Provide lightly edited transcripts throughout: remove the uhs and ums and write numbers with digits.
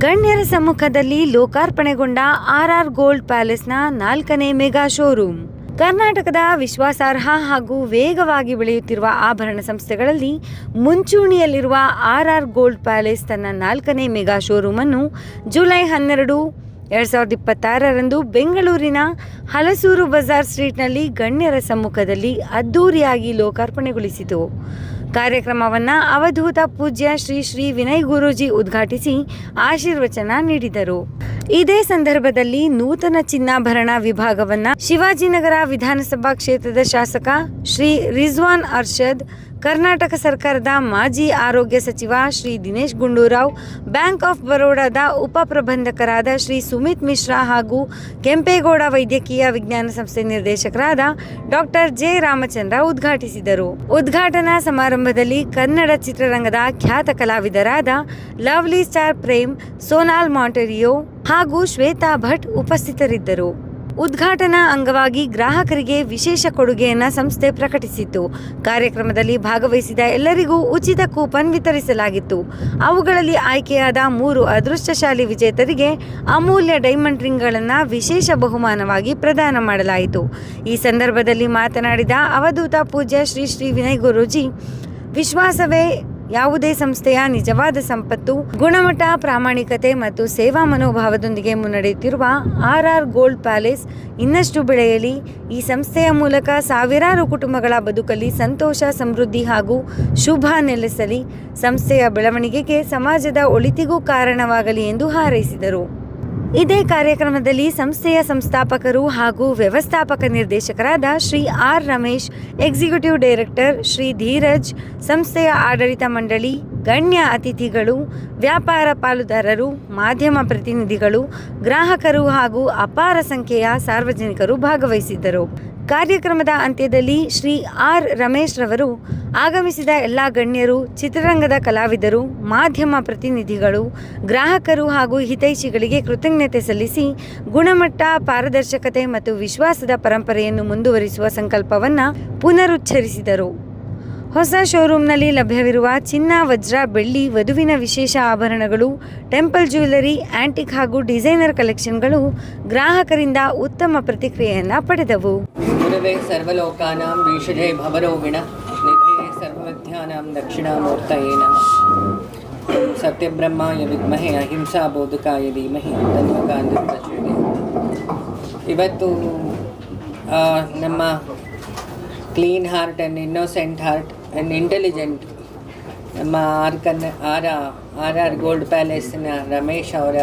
ಗಣ್ಯರ ಸಮ್ಮುಖದಲ್ಲಿ ಲೋಕಾರ್ಪಣೆಗೊಂಡ R gold ಪ್ಯಾಲೇಸ್ನ 4ನೇ ಮೆಗಾ ಶೋರೂಮ್. ಕರ್ನಾಟಕದ ವಿಶ್ವಾಸಾರ್ಹ ಹಾಗೂ ವೇಗವಾಗಿ ಬೆಳೆಯುತ್ತಿರುವ ಆಭರಣ ಸಂಸ್ಥೆಗಳಲ್ಲಿ ಮುಂಚೂಣಿಯಲ್ಲಿರುವ ಆರ್ ಗೋಲ್ಡ್ ಪ್ಯಾಲೇಸ್ ತನ್ನ 4ನೇ ಮೆಗಾ ಶೋರೂಮ್ ಅನ್ನು ಜುಲೈ 12, 2026ರಂದು ಬೆಂಗಳೂರಿನ ಹಲಸೂರು ಬಜಾರ್ ಸ್ಟ್ರೀಟ್ನಲ್ಲಿ ಗಣ್ಯರ ಸಮ್ಮುಖದಲ್ಲಿ ಅದ್ದೂರಿಯಾಗಿ ಲೋಕಾರ್ಪಣೆಗೊಳಿಸಿತು. ಕಾರ್ಯಕ್ರಮವನ್ನು ಅವಧೂತ ಪೂಜ್ಯ ಶ್ರೀ ವಿನಯ್ ಗುರೂಜಿ ಉದ್ಘಾಟಿಸಿ ಆಶೀರ್ವಚನ ನೀಡಿದರು. ಇದೇ ಸಂದರ್ಭದಲ್ಲಿ ನೂತನ ಚಿನ್ನಾಭರಣ ವಿಭಾಗವನ್ನು ಶಿವಾಜಿನಗರ ವಿಧಾನಸಭಾ ಕ್ಷೇತ್ರದ ಶಾಸಕ ಶ್ರೀ ರಿಜ್ವಾನ್ ಅರ್ಷದ್, ಕರ್ನಾಟಕ ಸರ್ಕಾರದ ಮಾಜಿ ಆರೋಗ್ಯ ಸಚಿವ ಶ್ರೀ ದಿನೇಶ್ ಗುಂಡೂರಾವ್, ಬ್ಯಾಂಕ್ ಆಫ್ ಬರೋಡಾದ ಉಪ ಪ್ರಬಂಧಕರಾದ ಶ್ರೀ ಸುಮಿತ್ ಮಿಶ್ರಾ ಹಾಗೂ ಕೆಂಪೇಗೌಡ ವೈದ್ಯಕೀಯ ವಿಜ್ಞಾನ ಸಂಸ್ಥೆ ನಿರ್ದೇಶಕರಾದ ಡಾಕ್ಟರ್ ಜೆ ರಾಮಚಂದ್ರ ಉದ್ಘಾಟಿಸಿದರು. ಉದ್ಘಾಟನಾ ಸಮಾರಂಭದಲ್ಲಿ ಕನ್ನಡ ಚಿತ್ರರಂಗದ ಖ್ಯಾತ ಕಲಾವಿದರಾದ ಲವ್ಲಿ ಸ್ಟಾರ್ ಪ್ರೇಮ್, ಸೋನಾಲ್ ಮಾಂಟೆರಿಯೋ ಹಾಗೂ ಶ್ವೇತಾ ಭಟ್ ಉಪಸ್ಥಿತರಿದ್ದರು. ಉದ್ಘಾಟನಾ ಅಂಗವಾಗಿ ಗ್ರಾಹಕರಿಗೆ ವಿಶೇಷ ಕೊಡುಗೆಯನ್ನು ಸಂಸ್ಥೆ ಪ್ರಕಟಿಸಿತ್ತು. ಕಾರ್ಯಕ್ರಮದಲ್ಲಿ ಭಾಗವಹಿಸಿದ ಎಲ್ಲರಿಗೂ ಉಚಿತ ಕೂಪನ್ ವಿತರಿಸಲಾಗಿತ್ತು. ಅವುಗಳಲ್ಲಿ ಆಯ್ಕೆಯಾದ 3 ಅದೃಷ್ಟಶಾಲಿ ವಿಜೇತರಿಗೆ ಅಮೂಲ್ಯ ಡೈಮಂಡ್ ರಿಂಗ್ಗಳನ್ನು ವಿಶೇಷ ಬಹುಮಾನವಾಗಿ ಪ್ರದಾನ ಮಾಡಲಾಯಿತು. ಈ ಸಂದರ್ಭದಲ್ಲಿ ಮಾತನಾಡಿದ ಅವಧೂತ ಪೂಜ್ಯ ಶ್ರೀ ವಿನಯ್ ಗುರೂಜಿ, ವಿಶ್ವಾಸವೇ ಯಾವುದೇ ಸಂಸ್ಥೆಯ ನಿಜವಾದ ಸಂಪತ್ತು. ಗುಣಮಟ್ಟ, ಪ್ರಾಮಾಣಿಕತೆ ಮತ್ತು ಸೇವಾ ಮನೋಭಾವದೊಂದಿಗೆ ಮುನ್ನಡೆಯುತ್ತಿರುವ ಆರ್ ಗೋಲ್ಡ್ ಪ್ಯಾಲೇಸ್ ಇನ್ನಷ್ಟು ಬೆಳೆಯಲಿ. ಈ ಸಂಸ್ಥೆಯ ಮೂಲಕ ಸಾವಿರಾರು ಕುಟುಂಬಗಳ ಬದುಕಲ್ಲಿ ಸಂತೋಷ, ಸಮೃದ್ಧಿ ಹಾಗೂ ಶುಭ ನೆಲೆಸಲಿ. ಸಂಸ್ಥೆಯ ಬೆಳವಣಿಗೆಗೆ, ಸಮಾಜದ ಒಳಿತಿಗೂ ಕಾರಣವಾಗಲಿ ಎಂದು ಹಾರೈಸಿದರು. ಇದೇ ಕಾರ್ಯಕ್ರಮದಲ್ಲಿ ಸಂಸ್ಥೆಯ ಸಂಸ್ಥಾಪಕರು ಹಾಗೂ ವ್ಯವಸ್ಥಾಪಕ ನಿರ್ದೇಶಕರಾದ Shri R Ramesh, executive director Shri Dheeraj, ಸಂಸ್ಥೆಯ ಆಡಳಿತ ಮಂಡಳಿ, ಗಣ್ಯ ಅತಿಥಿಗಳು, ವ್ಯಾಪಾರ ಪಾಲುದಾರರು, ಮಾಧ್ಯಮ ಪ್ರತಿನಿಧಿಗಳು, ಗ್ರಾಹಕರು ಹಾಗೂ ಅಪಾರ ಸಂಖ್ಯೆಯ ಸಾರ್ವಜನಿಕರು ಭಾಗವಹಿಸಿದ್ದರು. ಕಾರ್ಯಕ್ರಮದ ಅಂತ್ಯದಲ್ಲಿ ಶ್ರೀ ಆರ್ ರಮೇಶ್ ರವರು ಆಗಮಿಸಿದ ಎಲ್ಲ ಗಣ್ಯರು, ಚಿತ್ರರಂಗದ ಕಲಾವಿದರು, ಮಾಧ್ಯಮ ಪ್ರತಿನಿಧಿಗಳು, ಗ್ರಾಹಕರು ಹಾಗೂ ಹಿತೈಷಿಗಳಿಗೆ ಕೃತಜ್ಞತೆ ಸಲ್ಲಿಸಿ ಗುಣಮಟ್ಟ, ಪಾರದರ್ಶಕತೆ ಮತ್ತು ವಿಶ್ವಾಸದ ಪರಂಪರೆಯನ್ನು ಮುಂದುವರಿಸುವ ಸಂಕಲ್ಪವನ್ನು ಪುನರುಚ್ಚರಿಸಿದರು. ಹೊಸ ಶೋರೂಮ್ನಲ್ಲಿ ಲಭ್ಯವಿರುವ ಚಿನ್ನ, ವಜ್ರ, ಬೆಳ್ಳಿ, ವಧುವಿನ ವಿಶೇಷ ಆಭರಣಗಳು, ಟೆಂಪಲ್ ಜ್ಯುವೆಲರಿ, ಆಂಟಿಕ್ ಹಾಗೂ ಡಿಸೈನರ್ ಕಲೆಕ್ಷನ್ಗಳು ಗ್ರಾಹಕರಿಂದ ಉತ್ತಮ ಪ್ರತಿಕ್ರಿಯೆಯನ್ನು ಪಡೆದವು. ಗುರುವೇ ಸರ್ವಲೋಕಾನಾಂ ಭೀಷಜೇ ಭವರೋಗಿಣ ನಿಧಯೇ ಸರ್ವವಿದ್ಯಾನಾಂ ದಕ್ಷಿಣಾಮೂರ್ತಯೇ ನಮಃ. ಸತ್ಯಬ್ರಹ್ಮಾಯ ವಿದ್ಮಹೇ ಅಹಿಂಸಾ ಬೋಧಕಾಯ ಧೀಮಹಿ ತನ್ನೋ ಗಾಂಧಿ ಪ್ರಚೋದಯಾತ್. ಇವತ್ತು ನಮ್ಮ clean heart and innocent heart and intelligent ನಮ್ಮ ಆರ್ ಗೋಲ್ಡ್ ಪ್ಯಾಲೇಸಿನ ರಮೇಶ್ ಅವರ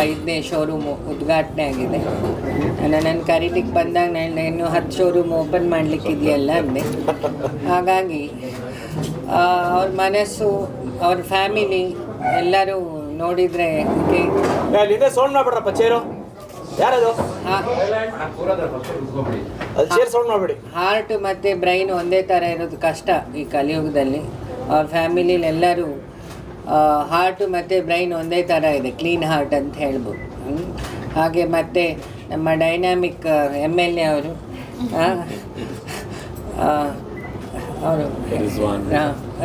5ನೇ ಶೋರೂಮು ಉದ್ಘಾಟನೆ ಆಗಿದೆ. ನನ್ನ ಕರೀಲಿಕ್ಕೆ ಬಂದಾಗ ನಾನು ಇನ್ನೂ 10 ಶೋರೂಮ್ ಓಪನ್ ಮಾಡಲಿಕ್ಕಿದೆಯಲ್ಲ ಅಂದೆ. ಹಾಗಾಗಿ ಅವ್ರ ಮನಸ್ಸು, ಅವ್ರ ಫ್ಯಾಮಿಲಿ ಎಲ್ಲರೂ ನೋಡಿದರೆ ಹಾರ್ಟ್ ಮತ್ತು ಬ್ರೈನ್ ಒಂದೇ ಥರ ಇರೋದು ಕಷ್ಟ ಈ ಕಲಿಯುಗದಲ್ಲಿ. ಅವ್ರ ಫ್ಯಾಮಿಲಿಲಿ ಎಲ್ಲರೂ ಹಾರ್ಟು ಮತ್ತು ಬ್ರೈನ್ ಒಂದೇ ಥರ ಇದೆ, ಕ್ಲೀನ್ ಹಾರ್ಟ್ ಅಂತ ಹೇಳ್ಬೋದು. ಹಾಗೆ ಮತ್ತು ನಮ್ಮ ಡೈನಾಮಿಕ್ MLA ಅವರು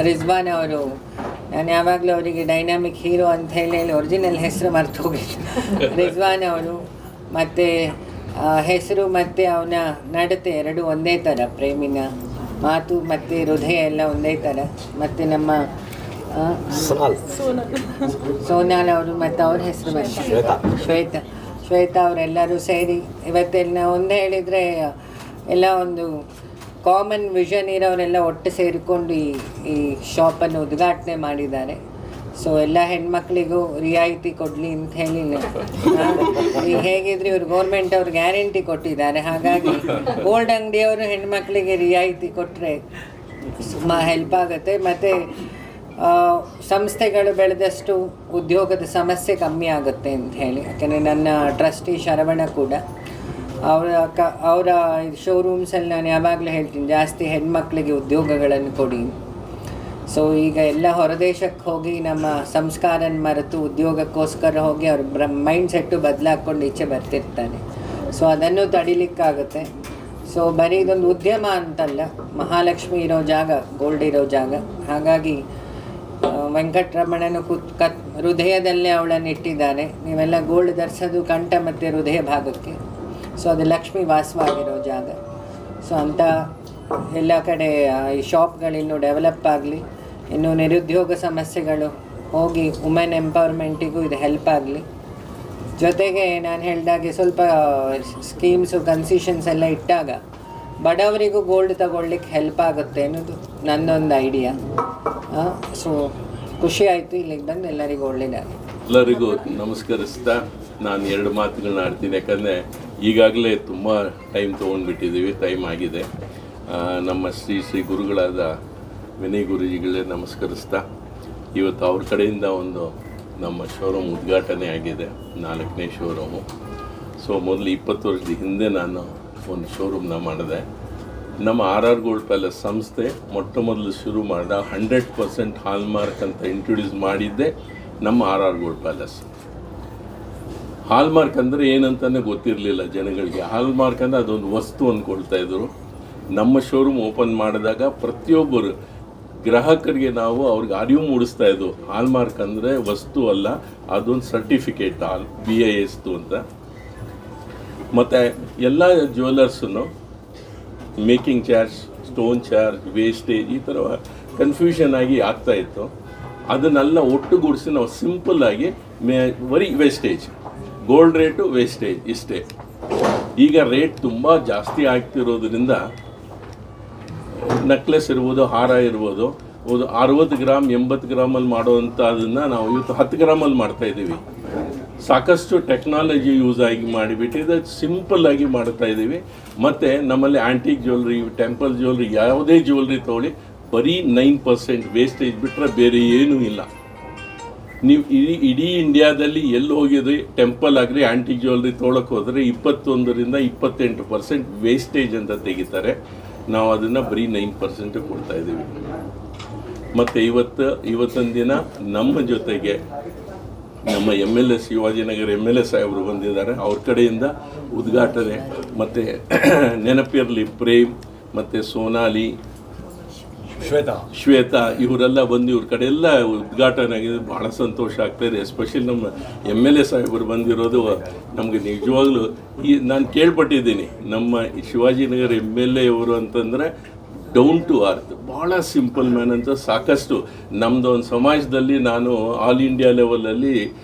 ರಿಜ್ವಾನ್ ಅವರು, ನಾನು ಯಾವಾಗಲೂ ಅವರಿಗೆ ಡೈನಾಮಿಕ್ ಹೀರೋ ಅಂತ ಹೇಳಿ ಒರಿಜಿನಲ್ ಹೆಸರು ಮರ್ತು ಹೋಗಿದ್ದು. ರಿಜ್ವಾನ್ ಅವರು ಮತ್ತು ಹೆಸರು ಮತ್ತು ಅವನ ನಡತೆ ಎರಡೂ ಒಂದೇ ಥರ, ಪ್ರೇಮಿನ ಮಾತು ಮತ್ತು ಹೃದಯ ಎಲ್ಲ ಒಂದೇ ಥರ. ಮತ್ತು ನಮ್ಮ ಸೋನಾಲ್ ಅವರು ಮತ್ತು ಅವ್ರ ಹೆಸರು ಶ್ವೇತಾ ಅವರೆಲ್ಲರೂ ಸೇರಿ ಇವತ್ತೆಲ್ಲ ಒಂದೇ ಹೇಳಿದರೆ ಎಲ್ಲ ಒಂದು ಕಾಮನ್ ವಿಷನ್ ಇರೋರೆಲ್ಲ ಒಟ್ಟು ಸೇರಿಕೊಂಡು ಈ ಶಾಪನ್ನು ಉದ್ಘಾಟನೆ ಮಾಡಿದ್ದಾರೆ. ಸೊ ಎಲ್ಲ ಹೆಣ್ಮಕ್ಳಿಗೂ ರಿಯಾಯಿತಿ ಕೊಡಲಿ ಅಂತ ಹೇಳಿ ಈಗ ಹೇಗಿದ್ರೆ ಇವರು ಗೌರ್ಮೆಂಟ್ ಅವ್ರು ಗ್ಯಾರಂಟಿ ಕೊಟ್ಟಿದ್ದಾರೆ. ಹಾಗಾಗಿ ಗೋಲ್ಡ್ ಅಂಗಡಿಯವರು ಹೆಣ್ಮಕ್ಳಿಗೆ ರಿಯಾಯಿತಿ ಕೊಟ್ಟರೆ ಹೆಲ್ಪ್ ಆಗುತ್ತೆ. ಮತ್ತು ಸಂಸ್ಥೆಗಳು ಬೆಳೆದಷ್ಟು ಉದ್ಯೋಗದ ಸಮಸ್ಯೆ ಕಮ್ಮಿ ಆಗುತ್ತೆ ಅಂತ ಹೇಳಿ. ಯಾಕೆಂದರೆ ನನ್ನ ಟ್ರಸ್ಟಿ ಶರವಣ ಕೂಡ ಅವರ ಶೋರೂಮ್ಸಲ್ಲಿ ನಾನು ಯಾವಾಗಲೂ ಹೇಳ್ತೀನಿ, ಜಾಸ್ತಿ ಹೆಣ್ಮಕ್ಳಿಗೆ ಉದ್ಯೋಗಗಳನ್ನು ಕೊಡಿ. ಸೊ ಈಗ ಎಲ್ಲ ಹೊರದೇಶಕ್ಕೆ ಹೋಗಿ ನಮ್ಮ ಸಂಸ್ಕಾರನ ಮರೆತು ಉದ್ಯೋಗಕ್ಕೋಸ್ಕರ ಹೋಗಿ ಅವ್ರ ಮೈಂಡ್ ಸೆಟ್ಟು ಬದಲಾಕೊಂಡು ಈಚೆ ಬರ್ತಿರ್ತಾರೆ. ಸೊ ಅದನ್ನು ತಡಿಲಿಕ್ಕಾಗುತ್ತೆ. ಸೊ ಬರೀ ಇದೊಂದು ಉದ್ಯಮ ಅಂತಲ್ಲ, ಮಹಾಲಕ್ಷ್ಮಿ ಇರೋ ಜಾಗ, ಗೋಲ್ಡ್ ಇರೋ ಜಾಗ. ಹಾಗಾಗಿ ವೆಂಕಟರಮಣನು ಹೃದಯದಲ್ಲೇ ಅವಳನ್ನು ಇಟ್ಟಿದ್ದಾರೆ. ನೀವೆಲ್ಲ ಗೋಲ್ಡ್ ಧರಿಸೋದು ಕಂಠ ಮತ್ತು ಹೃದಯ ಭಾಗಕ್ಕೆ. ಸೊ ಅದು ಲಕ್ಷ್ಮಿ ವಾಸವಾಗಿರೋ ಜಾಗ. ಸೊ ಅಂಥ ಎಲ್ಲ ಕಡೆ ಈ ಶಾಪ್ಗಳಿನ್ನೂ ಡೆವಲಪ್ ಆಗಲಿ, ಇನ್ನೂ ನಿರುದ್ಯೋಗ ಸಮಸ್ಯೆಗಳು ಹೋಗಿ ವುಮೆನ್ ಎಂಪವರ್ಮೆಂಟಿಗೂ ಇದು ಹೆಲ್ಪ್ ಆಗಲಿ. ಜೊತೆಗೆ ನಾನು ಹೇಳಿದಾಗೆ ಸ್ವಲ್ಪ ಸ್ಕೀಮ್ಸು ಕನ್ಸೆಷನ್ಸ್ ಎಲ್ಲ ಇಟ್ಟಾಗ ಬಡವರಿಗೂ ಗೋಲ್ಡ್ ತಗೊಳ್ಳಿಕ್ಕೆ ಹೆಲ್ಪ್ ಆಗುತ್ತೆ ಅನ್ನೋದು ನನ್ನೊಂದು ಐಡಿಯಾ. ಸೊ ಖುಷಿ ಆಯಿತು ಇಲ್ಲಿಗೆ ಬಂದು ಎಲ್ಲರಿಗೂ ಒಳ್ಳೆಯದಾಗಿ. ಎಲ್ಲರಿಗೂ ನಮಸ್ಕರಿಸ್ತಾ ನಾನು 2 ಮಾತುಗಳನ್ನ ಆಡ್ತೀನಿ. ಯಾಕಂದರೆ ಈಗಾಗಲೇ ತುಂಬ ಟೈಮ್ ತೊಗೊಂಡ್ಬಿಟ್ಟಿದ್ದೀವಿ, ಟೈಮ್ ಆಗಿದೆ. ನಮ್ಮ ಶ್ರೀ ಗುರುಗಳಾದ ವಿನಯ್ ಗುರೂಜಿಗಳೇ ನಮಸ್ಕರಿಸ್ತಾ, ಇವತ್ತು ಅವ್ರ ಕಡೆಯಿಂದ ಒಂದು ನಮ್ಮ ಶೋರೂಮ್ ಉದ್ಘಾಟನೆ ಆಗಿದೆ, 4ನೇ ಶೋರೂಮು. ಸೊ ಮೊದಲು 20 ವರ್ಷದ ಹಿಂದೆ ನಾನು ಒಂದು ಶೋರೂಮ್ನ ಮಾಡಿದೆ. ನಮ್ಮ RR ಗೋಲ್ಡ್ ಪ್ಯಾಲೇಸ್ ಸಂಸ್ಥೆ ಮೊಟ್ಟ ಮೊದಲು ಶುರು ಮಾಡಿದ 100% ಹಾಲ್ಮಾರ್ಕ್ ಅಂತ ಇಂಟ್ರೊಡ್ಯೂಸ್ ಮಾಡಿದ್ದೆ ನಮ್ಮ RR ಗೋಲ್ಡ್ ಪ್ಯಾಲೇಸ್. ಹಾಲ್ಮಾರ್ಕ್ ಅಂದರೆ ಏನಂತಲೇ ಗೊತ್ತಿರಲಿಲ್ಲ ಜನಗಳಿಗೆ. ಹಾಲ್ಮಾರ್ಕ್ ಅಂದರೆ ಅದೊಂದು ವಸ್ತು ಅಂದ್ಕೊಳ್ತಾ ಇದ್ರು. ನಮ್ಮ ಶೋರೂಮ್ ಓಪನ್ ಮಾಡಿದಾಗ ಪ್ರತಿಯೊಬ್ಬರು ಗ್ರಾಹಕರಿಗೆ ನಾವು ಅವ್ರಿಗೆ ಅರಿವು ಮೂಡಿಸ್ತಾ ಇದ್ವು, ಹಾಲ್ಮಾರ್ಕ್ ಅಂದರೆ ವಸ್ತು ಅಲ್ಲ, ಅದೊಂದು ಸರ್ಟಿಫಿಕೇಟ್ BIS ಅಂತ. ಮತ್ತು ಎಲ್ಲ ಜ್ಯುವೆಲರ್ಸನ್ನು making charge, stone charge, wastage ಈ ಥರ ಕನ್ಫ್ಯೂಷನ್ ಆಗಿ ಆಗ್ತಾಯಿತ್ತು. ಅದನ್ನೆಲ್ಲ ಒಟ್ಟುಗೂಡಿಸಿ ನಾವು ಸಿಂಪಲ್ಲಾಗಿ ಬರೀ ವೇಸ್ಟೇಜ್, ಗೋಲ್ಡ್ ರೇಟು ವೇಸ್ಟೇಜ್ ಇಷ್ಟೇ. ಈಗ ರೇಟ್ ತುಂಬ ಜಾಸ್ತಿ ಆಗ್ತಿರೋದ್ರಿಂದ ನೆಕ್ಲೆಸ್ ಇರ್ಬೋದು, ಹಾರ ಇರ್ಬೋದು, 60 ಗ್ರಾಮ್ 80 ಗ್ರಾಮಲ್ಲಿ ಮಾಡೋವಂಥದನ್ನು ನಾವು ಇವತ್ತು 10 ಗ್ರಾಮಲ್ಲಿ ಮಾಡ್ತಾಯಿದ್ದೀವಿ. ಸಾಕಷ್ಟು ಟೆಕ್ನಾಲಜಿ ಯೂಸ್ ಆಗಿ ಮಾಡಿಬಿಟ್ಟಿದೆ, ಸಿಂಪಲ್ಲಾಗಿ ಮಾಡ್ತಾ ಇದ್ದೀವಿ. ಮತ್ತು ನಮ್ಮಲ್ಲಿ ಆ್ಯಂಟಿಕ್ ಜ್ಯುವೆಲ್ರಿ, ಟೆಂಪಲ್ ಜ್ಯುವೆಲ್ರಿ, ಯಾವುದೇ ಜ್ಯುವೆಲ್ರಿ ತೊಗೊಳ್ಳಿ ಬರೀ 9% ವೇಸ್ಟೇಜ್ ಬಿಟ್ಟರೆ ಬೇರೆ ಏನೂ ಇಲ್ಲ. ನೀವು ಇಡೀ ಇಂಡಿಯಾದಲ್ಲಿ ಎಲ್ಲಿ ಹೋಗಿದ್ರಿ, ಟೆಂಪಲ್ ಆಗಲಿ ಆ್ಯಂಟಿಕ್ ಜ್ಯುವೆಲ್ರಿ ತೊಗೊಳಕ್ಕೆ ಹೋದರೆ 21ರಿಂದ 28% ವೇಸ್ಟೇಜ್ ಅಂತ ತೆಗಿತಾರೆ. ನಾವು ಅದನ್ನು ಬರೀ 9% ಕೊಡ್ತಾ ಇದ್ದೀವಿ. ಮತ್ತು ಇವತ್ತಿನ ದಿನ ನಮ್ಮ ಜೊತೆಗೆ ನಮ್ಮ MLA ಶಿವಾಜಿನಗರ MLA ಸಾಹೇಬರು ಬಂದಿದ್ದಾರೆ. ಅವ್ರ ಕಡೆಯಿಂದ ಉದ್ಘಾಟನೆ ಮತ್ತು ನೆನಪಿರಲಿ ಪ್ರೇಮ್ ಮತ್ತು ಸೋನಾಲಿ, ಶ್ವೇತಾ ಇವರೆಲ್ಲ ಬಂದು ಇವ್ರ ಕಡೆ ಎಲ್ಲ ಉದ್ಘಾಟನೆ ಆಗಿದೆ. ಭಾಳ ಸಂತೋಷ ಆಗ್ತಾಯಿದೆ. ಎಸ್ಪೆಷಲಿ ನಮ್ಮ MLA ಸಾಹೇಬರು ಬಂದಿರೋದು ನಮಗೆ ನಿಜವಾಗ್ಲೂ ನಾನು ಕೇಳ್ಪಟ್ಟಿದ್ದೀನಿ. ನಮ್ಮ ಶಿವಾಜಿನಗರ MLA ಅವರು ಅಂತಂದರೆ ಡೌನ್ ಟು ಅರ್ತ್, ಭಾಳ ಸಿಂಪಲ್ ಮ್ಯಾನ್ ಅಂತ. ಸಾಕಷ್ಟು ನಮ್ಮದು ಒಂದು ಸಮಾಜದಲ್ಲಿ ನಾನು ಆಲ್ ಇಂಡಿಯಾ ಲೆವೆಲಲ್ಲಿ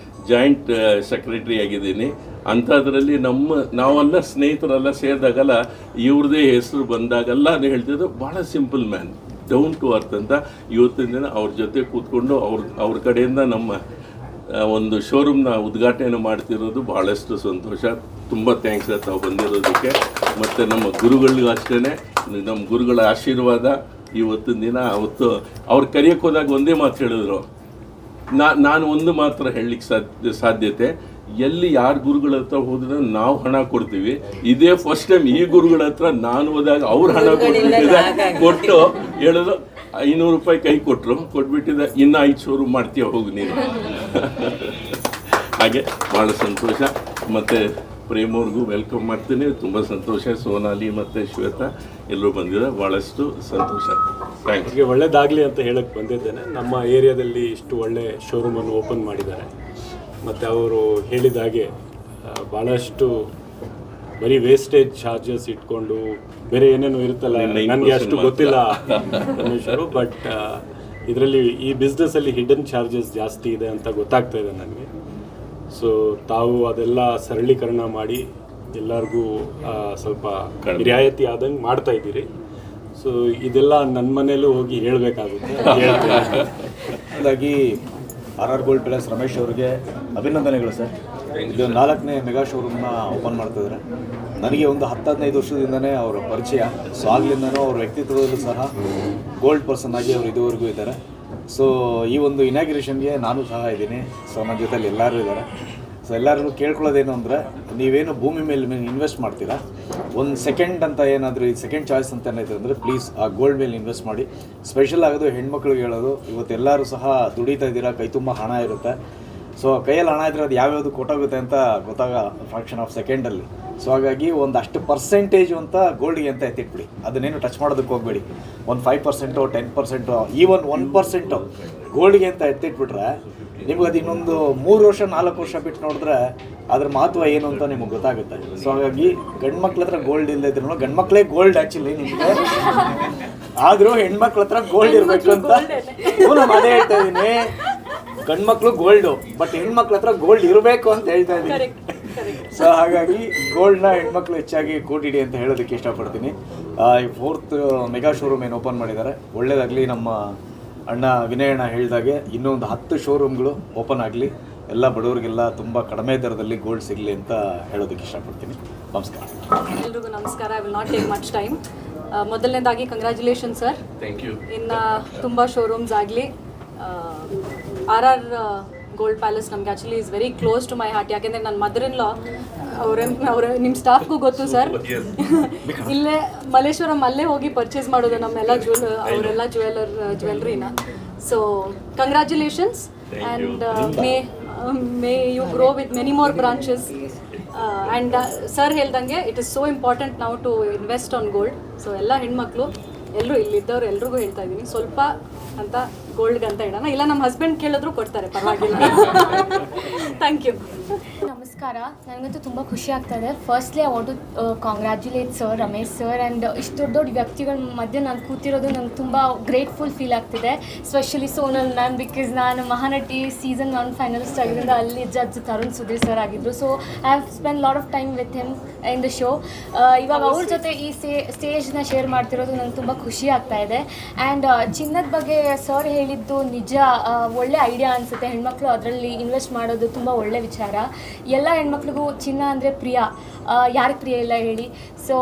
ಜಾಯಿಂಟ್ ಸೆಕ್ರೆಟ್ರಿ ಆಗಿದ್ದೀನಿ. ಅಂಥದ್ರಲ್ಲಿ ನಾವೆಲ್ಲ ಸ್ನೇಹಿತರೆಲ್ಲ ಸೇರಿದಾಗಲ್ಲ ಇವ್ರದ್ದೇ ಹೆಸರು ಬಂದಾಗೆಲ್ಲ ಹೇಳ್ತಿದ್ದು ಭಾಳ simple man, down to earth ಅಂತ. ಇವತ್ತಿನ ದಿನ ಅವ್ರ ಜೊತೆ ಕೂತ್ಕೊಂಡು ಅವ್ರ ಕಡೆಯಿಂದ ನಮ್ಮ ಒಂದು ಶೋರೂಮ್ನ ಉದ್ಘಾಟನೆ ಮಾಡ್ತಿರೋದು ಭಾಳಷ್ಟು ಸಂತೋಷ. ತುಂಬ ಥ್ಯಾಂಕ್ಸ್ ತಾವು ಬಂದಿರೋದಕ್ಕೆ. ಮತ್ತು ನಮ್ಮ ಗುರುಗಳಿಗೂ ಅಷ್ಟೇ, ನಮ್ಮ ಗುರುಗಳ ಆಶೀರ್ವಾದ ಇವತ್ತಿನ ದಿನ. ಅವತ್ತು ಅವ್ರು ಕರೆಯೋಕ್ಕೆ ಹೋದಾಗ ಒಂದೇ ಮಾತು ಹೇಳಿದ್ರು, ನಾನು ಒಂದು ಮಾತ್ರ ಹೇಳಲಿಕ್ಕೆ ಸಾಧ್ಯತೆ, ಎಲ್ಲಿ ಯಾರು ಗುರುಗಳ ಹತ್ರ ಹೋದ್ರೆ ನಾವು ಹಣ ಕೊಡ್ತೀವಿ, ಇದೇ ಫಸ್ಟ್ ಟೈಮ್ ಈ ಗುರುಗಳ ಹತ್ರ ನಾನು ಹೋದಾಗ ಅವ್ರು ಹಣ ಕೊಟ್ಟು ಹೇಳೋದು 500 ರೂಪಾಯಿ ಕೈ ಕೊಟ್ಬಿಟ್ಟಿದೆ, ಇನ್ನು 5 ಶೋರೂಮ್ ಮಾಡ್ತೀಯ ಹೋಗು ನೀನು. ಹಾಗೆ ಭಾಳ ಸಂತೋಷ. ಮತ್ತು ಪ್ರೇಮ್ ಅವ್ರಿಗೂ ವೆಲ್ಕಮ್ ಮಾಡ್ತೀನಿ, ತುಂಬ ಸಂತೋಷ. ಸೋನಾಲಿ ಮತ್ತು ಶ್ವೇತಾ ಎಲ್ಲರೂ ಬಂದಿದ್ದಾರೆ, ಭಾಳಷ್ಟು ಸಂತೋಷ. ಥ್ಯಾಂಕ್ಸ್. ಒಳ್ಳೆಯದಾಗಲಿ ಅಂತ ಹೇಳಕ್ಕೆ ಬಂದಿದ್ದೇನೆ. ನಮ್ಮ ಏರಿಯಾದಲ್ಲಿ ಇಷ್ಟು ಒಳ್ಳೆ ಶೋರೂಮನ್ನು ಓಪನ್ ಮಾಡಿದ್ದಾರೆ. ಮತ್ತು ಅವರು ಹೇಳಿದ ಹಾಗೆ ಭಾಳಷ್ಟು ಬರೀ ವೇಸ್ಟೇಜ್ ಚಾರ್ಜಸ್ ಇಟ್ಕೊಂಡು ಬೇರೆ ಏನೇನು ಇರುತ್ತಲ್ಲ, ನನಗೆ ಅಷ್ಟು ಗೊತ್ತಿಲ್ಲ ರಮೇಶರು. ಬಟ್ ಇದರಲ್ಲಿ ಈ ಬಿಸ್ನೆಸ್ಸಲ್ಲಿ ಹಿಡನ್ ಚಾರ್ಜಸ್ ಜಾಸ್ತಿ ಇದೆ ಅಂತ ಗೊತ್ತಾಗ್ತಾ ಇದೆ ನನಗೆ. ಸೊ ತಾವು ಅದೆಲ್ಲ ಸರಳೀಕರಣ ಮಾಡಿ ಎಲ್ಲರಿಗೂ ಸ್ವಲ್ಪ ರಿಯಾಯಿತಿ ಆದಂಗೆ ಮಾಡ್ತಾ ಇದ್ದೀರಿ. ಸೊ ಇದೆಲ್ಲ ನನ್ನ ಮನೇಲೂ ಹೋಗಿ ಹೇಳಬೇಕಾಗುತ್ತೆ. ಹಾಗಾಗಿ RR ಗೋಲ್ಡ್ ಪ್ಯಾಲೇಸ್ ರಮೇಶ್ ಅವರಿಗೆ ಅಭಿನಂದನೆಗಳು ಸರ್. ಇದು 4ನೇ ಮೆಗಾ ಶೋರೂಮ್ನ ಓಪನ್ ಮಾಡ್ತಿದ್ದಾರೆ. ನನಗೆ ಒಂದು 10-15 ವರ್ಷದಿಂದನೇ ಅವರ ಪರಿಚಯ. ಸೊ ಆಗ್ಲಿಂದನೂ ಅವ್ರ ವ್ಯಕ್ತಿತ್ವದಲ್ಲೂ ಸಹ ಗೋಲ್ಡ್ ಪರ್ಸನ್ ಆಗಿ ಅವರು ಇದುವರೆಗೂ ಇದ್ದಾರೆ. ಸೊ ಈ ಒಂದು ಇನಾಗ್ರೇಷನ್ಗೆ ನಾನು ಸಹ ಇದ್ದೀನಿ. ಸೊ ನನ್ನ ಜೊತೆಲಿ ಎಲ್ಲರೂ ಇದ್ದಾರೆ. ಸೊ ಎಲ್ಲರೂ ಕೇಳ್ಕೊಳ್ಳೋದೇನು ಅಂದರೆ, ನೀವೇನು ಭೂಮಿ ಮೇಲೆ ಇನ್ವೆಸ್ಟ್ ಮಾಡ್ತೀರಾ, ಒಂದು ಸೆಕೆಂಡ್ ಅಂತ ಏನಾದರೂ ಈ ಸೆಕೆಂಡ್ ಚಾಯ್ಸ್ ಅಂತ ಏನಾಯ್ತು ಅಂದರೆ ಪ್ಲೀಸ್ ಆ ಗೋಲ್ಡ್ ಮೇಲೆ ಇನ್ವೆಸ್ಟ್ ಮಾಡಿ. ಸ್ಪೆಷಲ್ ಆಗೋದು ಹೆಣ್ಮಕ್ಳಿಗೆ ಹೇಳೋದು, ಇವತ್ತು ಎಲ್ಲರೂ ಸಹ ದುಡಿತಾ ಇದ್ದೀರಾ, ಕೈ ತುಂಬ ಹಣ ಇರುತ್ತೆ. ಸೊ ಕೈಯಲ್ಲಿ ಹಣ ಇದ್ರೆ ಅದು ಯಾವ್ಯಾವುದು ಕೊಟ್ಟೋಗುತ್ತೆ ಅಂತ ಫ್ರಾಕ್ಷನ್ ಆಫ್ ಸೆಕೆಂಡಲ್ಲಿ. ಸೊ ಹಾಗಾಗಿ ಒಂದಷ್ಟು ಪರ್ಸೆಂಟೇಜು ಅಂತ ಗೋಲ್ಡಿಗೆ ಅಂತ ಎತ್ತಿಟ್ಬಿಡಿ, ಅದನ್ನೇನು ಟಚ್ ಮಾಡೋದಕ್ಕೆ ಹೋಗಬೇಡಿ. ಒಂದು 5%, 10%, ಈವನ್ 1% ಗೋಲ್ಡ್ಗೆ ಅಂತ ಎತ್ತಿಟ್ಬಿಟ್ರೆ ನಿಮ್ಗೆ ಅದು ಇನ್ನೊಂದು 3 ವರ್ಷ 4 ವರ್ಷ ಬಿಟ್ಟು ನೋಡಿದ್ರೆ ಅದ್ರ ಮಹತ್ವ ಏನು ಅಂತ ನಿಮಗೆ ಗೊತ್ತಾಗುತ್ತೆ. ಸೊ ಹಾಗಾಗಿ ಗಂಡು ಮಕ್ಳ ಹತ್ರ ಗೋಲ್ಡ್ ಇಲ್ಲದಿದ್ರು ಗಂಡು ಮಕ್ಕಳೇ ಗೋಲ್ಡ್ ಆ್ಯಕ್ಚುಲಿ ನಿಮಗೆ, ಆದರೂ ಹೆಣ್ಮಕ್ಳ ಹತ್ರ ಗೋಲ್ಡ್ ಇರಬೇಕು ಅಂತ ನಾನು ಅದೇ ಹೇಳ್ತಾ ಇದ್ದೀನಿ. ಗಂಡು ಮಕ್ಕಳು ಗೋಲ್ಡು, ಬಟ್ ಹೆಣ್ಮಕ್ಳ ಹತ್ರ ಗೋಲ್ಡ್ ಇರಬೇಕು ಅಂತ ಹೇಳ್ತಾ ಇದ್ದೀನಿ. ಸೊ ಹಾಗಾಗಿ ಗೋಲ್ಡ್ನ ಹೆಣ್ಮಕ್ಳು ಹೆಚ್ಚಾಗಿ ಕೂಟಿಡಿ ಅಂತ ಹೇಳೋದಕ್ಕೆ ಇಷ್ಟಪಡ್ತೀನಿ. 4th ಮೆಗಾ ಶೋರೂಮ್ ಏನು ಓಪನ್ ಮಾಡಿದ್ದಾರೆ, ಒಳ್ಳೇದಾಗಲಿ. ನಮ್ಮ ಅಣ್ಣ ವಿನಯ್ ಅಣ್ಣ ಹೇಳಿದಾಗೆ ಇನ್ನೊಂದು 10 ಶೋರೂಮ್ಗಳು ಓಪನ್ ಆಗಲಿ, ಎಲ್ಲ ಬಡವರಿಗೆಲ್ಲ ತುಂಬ ಕಡಿಮೆ ದರದಲ್ಲಿ ಗೋಲ್ಡ್ ಸಿಗಲಿ ಅಂತ ಹೇಳೋದಕ್ಕೆ ಇಷ್ಟಪಡ್ತೀನಿ. ನಮಸ್ಕಾರ. ಎಲ್ರಿಗೂ ನಮಸ್ಕಾರ. I will not take much time. ಮೊದಲನೇದಾಗಿ ಕಂಗ್ರ್ಯಾಚುಲೇಷನ್ ಸರ್. Thank you. ಇನ್ನು ತುಂಬ ಶೋರೂಮ್ಸ್ ಆಗಲಿ. ಗೋಲ್ಡ್ ಪ್ಯಾಲೇಸ್ ನಮ್ಗೆ actually is very close to my heart. ಯಾಕೆಂದರೆ ನನ್ನ ಮದರ್ ಇನ್ ಲಾ ಅವರ ನಿಮ್ಮ ಸ್ಟಾಫ್ಗೂ ಗೊತ್ತು ಸರ್. ಇಲ್ಲೇ ಮಲ್ಲೇಶ್ವರಂ ಅಲ್ಲೇ ಹೋಗಿ ಪರ್ಚೇಸ್ ಮಾಡೋದು ನಮ್ಮೆಲ್ಲ ಅವರೆಲ್ಲ ಜ್ಯುವೆಲ್ರಿನ. So congratulations and may you grow with many more branches. And sir ಹೇಳ್ದಂಗೆ ಇಟ್ ಇಸ್ ಸೋ ಇಂಪಾರ್ಟೆಂಟ್ ನಾವು to invest on gold. So ಎಲ್ಲ ಹೆಣ್ಮಕ್ಳು ಎಲ್ಲರೂ ಇಲ್ಲಿದ್ದವ್ರು ಎಲ್ರಿಗೂ ಹೇಳ್ತಾ ಇದ್ದೀನಿ, ಸ್ವಲ್ಪ ಅಂತ ಗೋಲ್ಡ್ಗೆ ಅಂತ ಇಡೋಣ. ಇಲ್ಲ ನಮ್ಮ ಹಸ್ಬೆಂಡ್ ಕೇಳಿದ್ರು ಕೊಡ್ತಾರೆ, ಪರವಾಗಿಲ್ಲ. Thank you. ನಮಸ್ಕಾರ. ನನಗಂತೂ ತುಂಬ ಖುಷಿ ಆಗ್ತಾ ಇದೆ. Firstly I want to congratulate sir, Ramesh sir. And ಇಷ್ಟು ದೊಡ್ಡ ದೊಡ್ಡ ವ್ಯಕ್ತಿಗಳ ಮಧ್ಯೆ ನಾನು ಕೂತಿರೋದು ನಂಗೆ ತುಂಬ ಗ್ರೇಟ್ಫುಲ್ ಫೀಲ್ ಆಗ್ತಿದೆ. ಸ್ಪೆಷಲಿ ಸೋನಲ್ ಮ್ಯಾಮ್, ಬಿಕಾಸ್ ನಾನು ಮಹಾನಟಿ ಸೀಸನ್ 1 ಫೈನಲಿಸ್ಟ್ ಆಗಿದ್ದರಿಂದ ಅಲ್ಲಿ ಜಡ್ಜ್ ತರುಣ್ ಸುಧೀರ್ ಸರ್ ಆಗಿದ್ದರು. So I have spend lot of time with him in the show. ಇವಾಗ ಅವ್ರ ಜೊತೆ ಈ ಸ್ಟೇಜ್ನ ಶೇರ್ ಮಾಡ್ತಿರೋದು ನಂಗೆ ತುಂಬ ಖುಷಿ ಆಗ್ತಾ ಇದೆ. ಆ್ಯಂಡ್ ಚಿನ್ನದ ಬಗ್ಗೆ ಸರ್ ಹೇಳಿದ್ದು ನಿಜ, ಒಳ್ಳೆ ಐಡಿಯಾ ಅನಿಸುತ್ತೆ. ಹೆಣ್ಮಕ್ಳು ಅದರಲ್ಲಿ ಇನ್ವೆಸ್ಟ್ ಮಾಡೋದು ತುಂಬ ಒಳ್ಳೆ ವಿಚಾರ. ಎಲ್ಲ ಹೆಣ್ಮಕ್ಳಿಗೂ ಚಿನ್ನ ಅಂದರೆ ಪ್ರಿಯ, ಯಾರಿಗೆ ಪ್ರಿಯ ಇಲ್ಲ ಹೇಳಿ. ಸೊ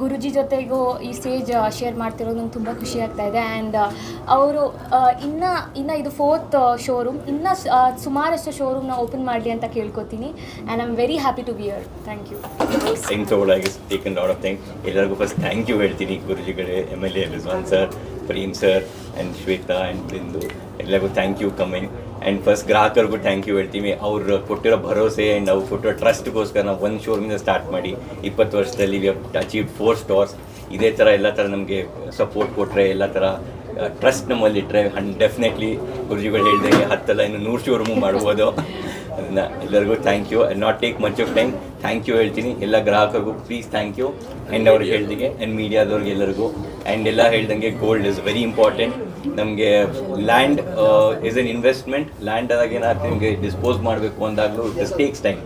ಗುರುಜಿ ಜೊತೆಗೂ ಈ ಸ್ಟೇಜ್ ಶೇರ್ ಮಾಡ್ತಿರೋದು ನಂಗೆ ತುಂಬ ಖುಷಿ ಆಗ್ತಾ ಇದೆ. ಆ್ಯಂಡ್ ಅವರು ಇನ್ನು ಇದು 4th ಶೋರೂಮ್, ಇನ್ನು ಸುಮಾರಷ್ಟು ಶೋರೂಮ್ನ ಓಪನ್ ಮಾಡಲಿ ಅಂತ ಕೇಳ್ಕೊತೀನಿ. And I am very happy to be here. Thank you. Time ತೊಗೊಳಾಗಿ ಟೇಕನ್ ಲಾಟ್ ಆಫ್ ಟೈಮ್. ಎಲ್ಲರಿಗೂ ಫಸ್ಟ್ ಥ್ಯಾಂಕ್ ಯು ಹೇಳ್ತೀನಿ. ಗುರುಜಿಗಳೇ, MLA Rizwan sir, Prem sir and Shweta and Bindu, ಎಲ್ಲರಿಗೂ thank you coming. And first ಗ್ರಾಹಕರಿಗೂ ಥ್ಯಾಂಕ್ ಯು ಹೇಳ್ತೀವಿ. ಅವ್ರು ಕೊಟ್ಟಿರೋ ಭರವಸೆ ಆ್ಯಂಡ್ ಅವ್ರು ಕೊಟ್ಟಿರೋ ಟ್ರಸ್ಟ್ಗೋಸ್ಕರ ನಾವು 1 ಶೋರೂಮಿಂದ ಸ್ಟಾರ್ಟ್ ಮಾಡಿ 20 ವರ್ಷದಲ್ಲಿ ವಿ ಹ್ಯಾವ್ ಅಚೀವ್ 4 ಸ್ಟೋರ್ಸ್. ಇದೇ ಥರ ಎಲ್ಲ ಥರ ನಮಗೆ ಸಪೋರ್ಟ್ ಕೊಟ್ಟರೆ, ಎಲ್ಲ ಥರ ಟ್ರಸ್ಟ್ ನಮ್ಮಲ್ಲಿ ಇಟ್ಟರೆ ಡೆಫಿನೆಟ್ಲಿ ಗುರುಜಿಗಳು ಹೇಳಿದಂಗೆ 10 ಅಲ್ಲ ಇನ್ನು 100 ಶೋರೂಮು ಮಾಡ್ಬೋದು. ಅದನ್ನು ಎಲ್ಲರಿಗೂ thank you. I not take much of time. Thank you ಹೇಳ್ತೀನಿ ಎಲ್ಲ ಗ್ರಾಹಕರಿಗೂ, ಪ್ಲೀಸ್ ಥ್ಯಾಂಕ್ ಯು. ಆ್ಯಂಡ್ ಅವ್ರಿಗೆ ಹೇಳ್ದಂಗೆ ಆ್ಯಂಡ್ ಮೀಡಿಯಾದವ್ರಿಗೆ ಎಲ್ಲರಿಗೂ. ಆ್ಯಂಡ್ ಎಲ್ಲ ಹೇಳ್ದಂಗೆ ಗೋಲ್ಡ್ ಇಸ್ ವೆರಿ ಇಂಪಾರ್ಟೆಂಟ್. ನಮಗೆ land is an investment. Land ಆದಾಗ ಏನಾಗ್ತದೆ, ನಿಮಗೆ ಡಿಸ್ಪೋಸ್ ಮಾಡಬೇಕು ಅಂದಾಗಲೂ it takes time.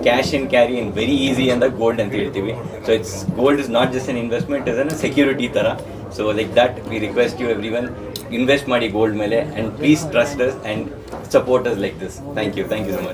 Cash and carry and very easy ಅಂದಾಗ ಗೋಲ್ಡ್ ಅಂತ ಹೇಳ್ತೀವಿ. So it's gold is not just an investment, is an security ಥರ. So like that we request you every one, invest ಮಾಡಿ gold ಮೇಲೆ. And please trust us and support us like this. Thank you so much.